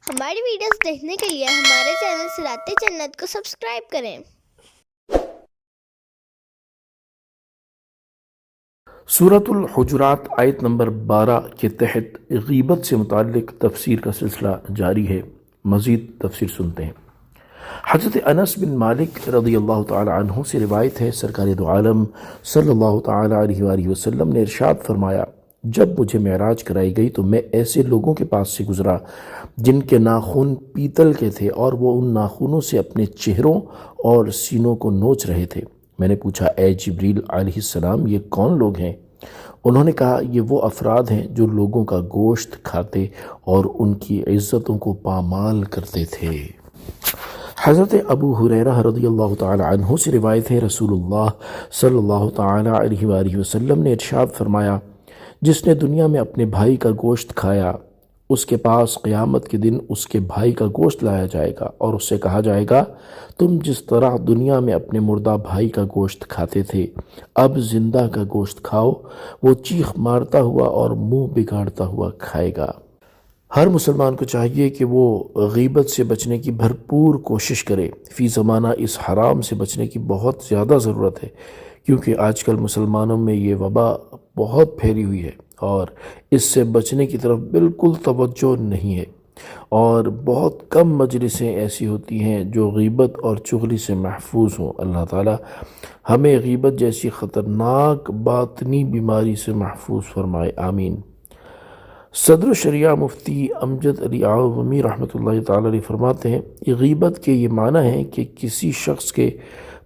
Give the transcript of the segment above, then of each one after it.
ہماری ویڈیوز دیکھنے کے لیے ہمارے چینل صراط جنت کو سبسکرائب کریں۔ سورۃ الحجرات آیت نمبر 12 کے تحت غیبت سے متعلق تفسیر کا سلسلہ جاری ہے۔ مزید تفسیر سنتے ہیں۔ حضرت انس بن مالک رضی اللہ تعالی عنہ سے روایت ہے، سرکار دو عالم صلی اللہ تعالی علیہ وآلہ وسلم نے ارشاد فرمایا، جب مجھے معراج کرائی گئی تو میں ایسے لوگوں کے پاس سے گزرا جن کے ناخن پیتل کے تھے اور وہ ان ناخنوں سے اپنے چہروں اور سینوں کو نوچ رہے تھے۔ میں نے پوچھا، اے جبریل علیہ السلام، یہ کون لوگ ہیں؟ انہوں نے کہا، یہ وہ افراد ہیں جو لوگوں کا گوشت کھاتے اور ان کی عزتوں کو پامال کرتے تھے۔ حضرت ابو ہریرہ رضی اللہ تعالی عنہ سے روایت ہے، رسول اللہ صلی اللہ تعالی علیہ وآلہ وسلم نے ارشاد فرمایا، جس نے دنیا میں اپنے بھائی کا گوشت کھایا، اس کے پاس قیامت کے دن اس کے بھائی کا گوشت لایا جائے گا اور اس سے کہا جائے گا، تم جس طرح دنیا میں اپنے مردہ بھائی کا گوشت کھاتے تھے، اب زندہ کا گوشت کھاؤ۔ وہ چیخ مارتا ہوا اور منہ بگاڑتا ہوا کھائے گا۔ ہر مسلمان کو چاہیے کہ وہ غیبت سے بچنے کی بھرپور کوشش کرے۔ فی زمانہ اس حرام سے بچنے کی بہت زیادہ ضرورت ہے، کیونکہ آج کل مسلمانوں میں یہ وبا بہت پھیلی ہوئی ہے اور اس سے بچنے کی طرف بالکل توجہ نہیں ہے، اور بہت کم مجلسیں ایسی ہوتی ہیں جو غیبت اور چغلی سے محفوظ ہوں۔ اللہ تعالی ہمیں غیبت جیسی خطرناک باطنی بیماری سے محفوظ فرمائے، آمین۔ صدر الشریعہ مفتی امجد علی اعظمی رحمۃ اللہ تعالی علیہ فرماتے ہیں، غیبت کے یہ معنی ہے کہ کسی شخص کے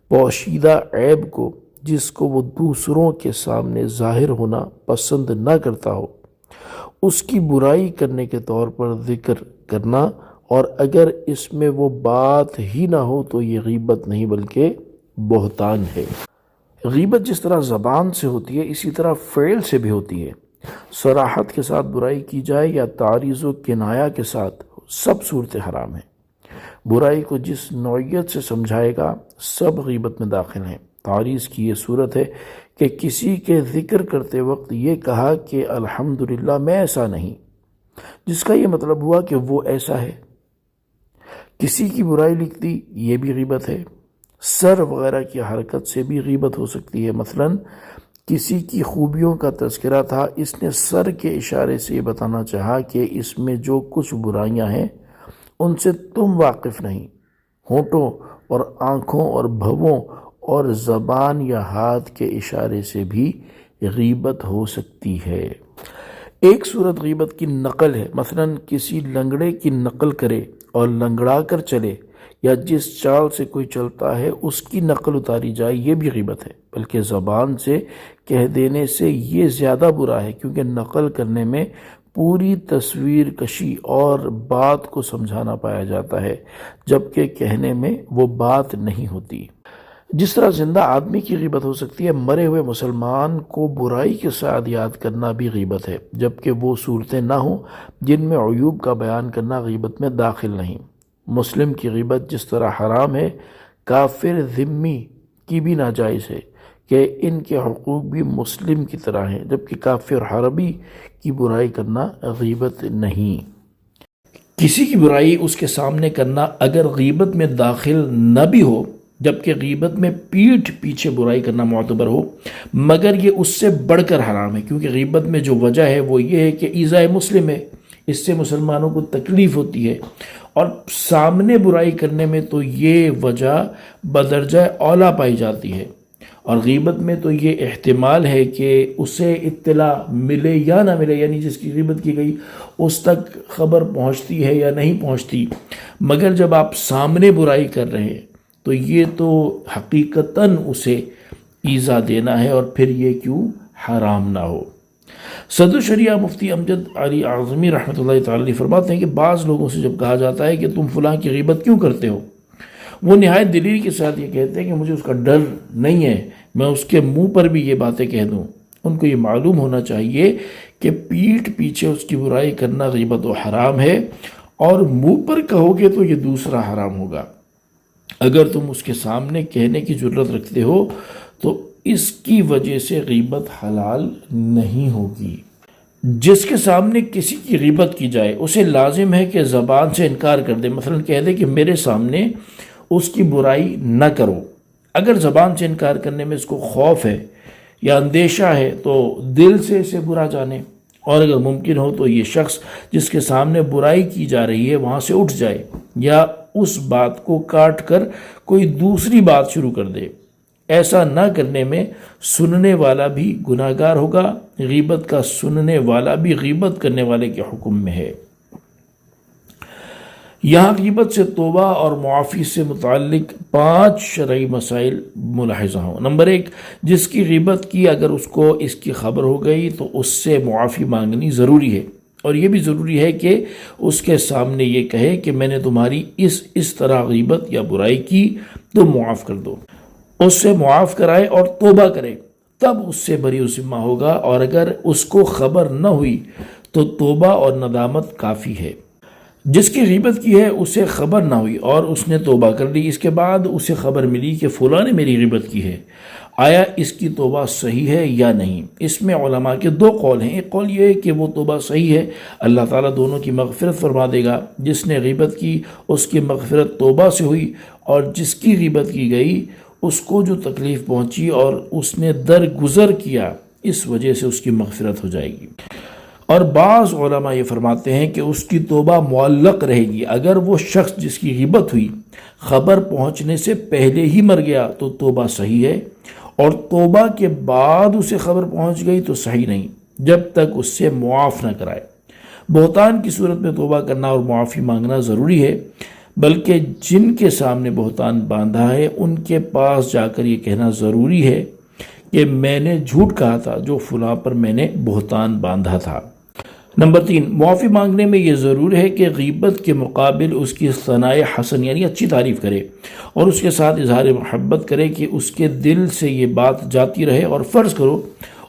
پوشیدہ عیب کو، جس کو وہ دوسروں کے سامنے ظاہر ہونا پسند نہ کرتا ہو، اس کی برائی کرنے کے طور پر ذکر کرنا، اور اگر اس میں وہ بات ہی نہ ہو تو یہ غیبت نہیں بلکہ بہتان ہے۔ غیبت جس طرح زبان سے ہوتی ہے، اسی طرح فعل سے بھی ہوتی ہے۔ صراحت کے ساتھ برائی کی جائے یا تعریض و کنایہ کے ساتھ، سب صورتیں حرام ہیں۔ برائی کو جس نوعیت سے سمجھائے گا، سب غیبت میں داخل ہیں۔ تعریض کی یہ صورت ہے کہ کسی کے ذکر کرتے وقت یہ کہا کہ الحمدللہ میں ایسا نہیں، جس کا یہ مطلب ہوا کہ وہ ایسا ہے۔ کسی کی برائی لکھ دی، یہ بھی غیبت ہے۔ سر وغیرہ کی حرکت سے بھی غیبت ہو سکتی ہے۔ مثلا کسی کی خوبیوں کا تذکرہ تھا، اس نے سر کے اشارے سے یہ بتانا چاہا کہ اس میں جو کچھ برائیاں ہیں ان سے تم واقف نہیں۔ ہونٹوں اور آنکھوں اور بھووں اور زبان یا ہاتھ کے اشارے سے بھی غیبت ہو سکتی ہے۔ ایک صورت غیبت کی نقل ہے، مثلا کسی لنگڑے کی نقل کرے اور لنگڑا کر چلے، یا جس چال سے کوئی چلتا ہے اس کی نقل اتاری جائے، یہ بھی غیبت ہے۔ بلکہ زبان سے کہہ دینے سے یہ زیادہ برا ہے، کیونکہ نقل کرنے میں پوری تصویر کشی اور بات کو سمجھانا پایا جاتا ہے، جبکہ کہنے میں وہ بات نہیں ہوتی۔ جس طرح زندہ آدمی کی غیبت ہو سکتی ہے، مرے ہوئے مسلمان کو برائی کے ساتھ یاد کرنا بھی غیبت ہے، جبکہ وہ صورتیں نہ ہوں جن میں عیوب کا بیان کرنا غیبت میں داخل نہیں۔ مسلم کی غیبت جس طرح حرام ہے، کافر ذمی کی بھی ناجائز ہے، کہ ان کے حقوق بھی مسلم کی طرح ہیں، جبکہ کافر حربی کی برائی کرنا غیبت نہیں۔ کسی کی برائی اس کے سامنے کرنا اگر غیبت میں داخل نہ بھی ہو، جبکہ غیبت میں پیٹھ پیچھے برائی کرنا معتبر ہو، مگر یہ اس سے بڑھ کر حرام ہے، کیونکہ غیبت میں جو وجہ ہے وہ یہ ہے کہ ایذائے مسلم ہے، اس سے مسلمانوں کو تکلیف ہوتی ہے، اور سامنے برائی کرنے میں تو یہ وجہ بدرجہ اولا پائی جاتی ہے، اور غیبت میں تو یہ احتمال ہے کہ اسے اطلاع ملے یا نہ ملے، یعنی جس کی غیبت کی گئی اس تک خبر پہنچتی ہے یا نہیں پہنچتی۔ مگر جب آپ سامنے برائی کر رہے ہیں تو یہ تو حقیقتاً اسے ایذا دینا ہے، اور پھر یہ کیوں حرام نہ ہو۔ صدر الشریعہ مفتی امجد علی اعظمی رحمۃ اللہ تعالی علیہ فرماتے ہیں کہ بعض لوگوں سے جب کہا جاتا ہے کہ تم فلاں کی غیبت کیوں کرتے ہو، وہ نہایت دلیری کے ساتھ یہ کہتے ہیں کہ مجھے اس کا ڈر نہیں ہے، میں اس کے منہ پر بھی یہ باتیں کہہ دوں۔ ان کو یہ معلوم ہونا چاہیے کہ پیٹھ پیچھے اس کی برائی کرنا غیبت و حرام ہے، اور منہ پر کہو گے تو یہ دوسرا حرام ہوگا۔ اگر تم اس کے سامنے کہنے کی جرت رکھتے ہو تو اس کی وجہ سے غیبت حلال نہیں ہوگی۔ جس کے سامنے کسی کی غیبت کی جائے اسے لازم ہے کہ زبان سے انکار کر دے، مثلا کہہ دے کہ میرے سامنے اس کی برائی نہ کرو۔ اگر زبان سے انکار کرنے میں اس کو خوف ہے یا اندیشہ ہے تو دل سے اسے برا جانے، اور اگر ممکن ہو تو یہ شخص جس کے سامنے برائی کی جا رہی ہے وہاں سے اٹھ جائے یا اس بات کو کاٹ کر کوئی دوسری بات شروع کر دے۔ ایسا نہ کرنے میں سننے والا بھی گناہ گار ہوگا، غیبت کا سننے والا بھی غیبت کرنے والے کے حکم میں ہے۔ یہاں غیبت سے توبہ اور معافی سے متعلق 5 شرعی مسائل ملاحظہ ہوں۔ نمبر 1، جس کی غیبت کی اگر اس کو اس کی خبر ہو گئی تو اس سے معافی مانگنی ضروری ہے، اور یہ بھی ضروری ہے کہ اس کے سامنے یہ کہے کہ میں نے تمہاری اس طرح غیبت یا برائی کی تو معاف کر دو، اس سے معاف کرائے اور توبہ کرے، تب اس سے بری و ذمہ ہوگا، اور اگر اس کو خبر نہ ہوئی تو توبہ اور ندامت کافی ہے۔ جس کی غیبت کی ہے اسے خبر نہ ہوئی اور اس نے توبہ کر لی، اس کے بعد اسے خبر ملی کہ فلاں نے میری غیبت کی ہے، آیا اس کی توبہ صحیح ہے یا نہیں؟ اس میں علماء کے 2 قول ہیں۔ ایک قول یہ ہے کہ وہ توبہ صحیح ہے، اللہ تعالیٰ دونوں کی مغفرت فرما دے گا، جس نے غیبت کی اس کی مغفرت توبہ سے ہوئی، اور جس کی غیبت کی گئی اس کو جو تکلیف پہنچی اور اس نے درگزر کیا اس وجہ سے اس کی مغفرت ہو جائے گی۔ اور بعض علماء یہ فرماتے ہیں کہ اس کی توبہ معلق رہے گی، اگر وہ شخص جس کی غیبت ہوئی خبر پہنچنے سے پہلے ہی مر گیا تو توبہ صحیح ہے، اور توبہ کے بعد اسے خبر پہنچ گئی تو صحیح نہیں جب تک اس سے معاف نہ کرائے۔ بہتان کی صورت میں توبہ کرنا اور معافی مانگنا ضروری ہے، بلکہ جن کے سامنے بہتان باندھا ہے ان کے پاس جا کر یہ کہنا ضروری ہے کہ میں نے جھوٹ کہا تھا جو فلاں پر میں نے بہتان باندھا تھا۔ نمبر 3، معافی مانگنے میں یہ ضرور ہے کہ غیبت کے مقابل اس کی ثناء حسن یعنی اچھی تعریف کرے، اور اس کے ساتھ اظہار محبت کرے کہ اس کے دل سے یہ بات جاتی رہے۔ اور فرض کرو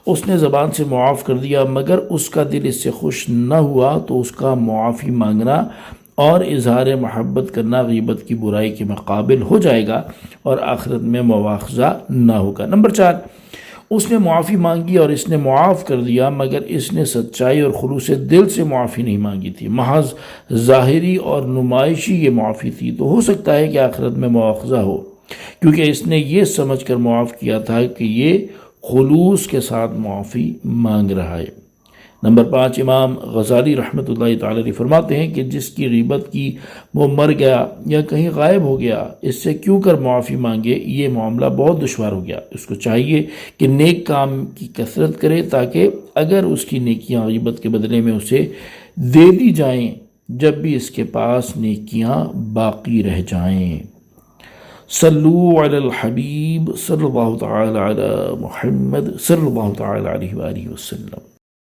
اس نے زبان سے معاف کر دیا مگر اس کا دل اس سے خوش نہ ہوا تو اس کا معافی مانگنا اور اظہار محبت کرنا غیبت کی برائی کے مقابل ہو جائے گا اور آخرت میں مواخذہ نہ ہوگا۔ نمبر 4، اس نے معافی مانگی اور اس نے معاف کر دیا مگر اس نے سچائی اور خلوص دل سے معافی نہیں مانگی تھی، محض ظاہری اور نمائشی یہ معافی تھی، تو ہو سکتا ہے کہ آخرت میں مواخذہ ہو، کیونکہ اس نے یہ سمجھ کر معاف کیا تھا کہ یہ خلوص کے ساتھ معافی مانگ رہا ہے۔ نمبر 5، امام غزالی رحمۃ اللہ تعالی علیہ فرماتے ہیں کہ جس کی غیبت کی وہ مر گیا یا کہیں غائب ہو گیا، اس سے کیوں کر معافی مانگے، یہ معاملہ بہت دشوار ہو گیا۔ اس کو چاہیے کہ نیک کام کی کثرت کرے تاکہ اگر اس کی نیکیاں غیبت کے بدلے میں اسے دے دی جائیں جب بھی اس کے پاس نیکیاں باقی رہ جائیں۔ صلو علی الحبیب صلی اللہ تعالی علی محمد صلی اللہ تعالی علیہ وآلہ وسلم۔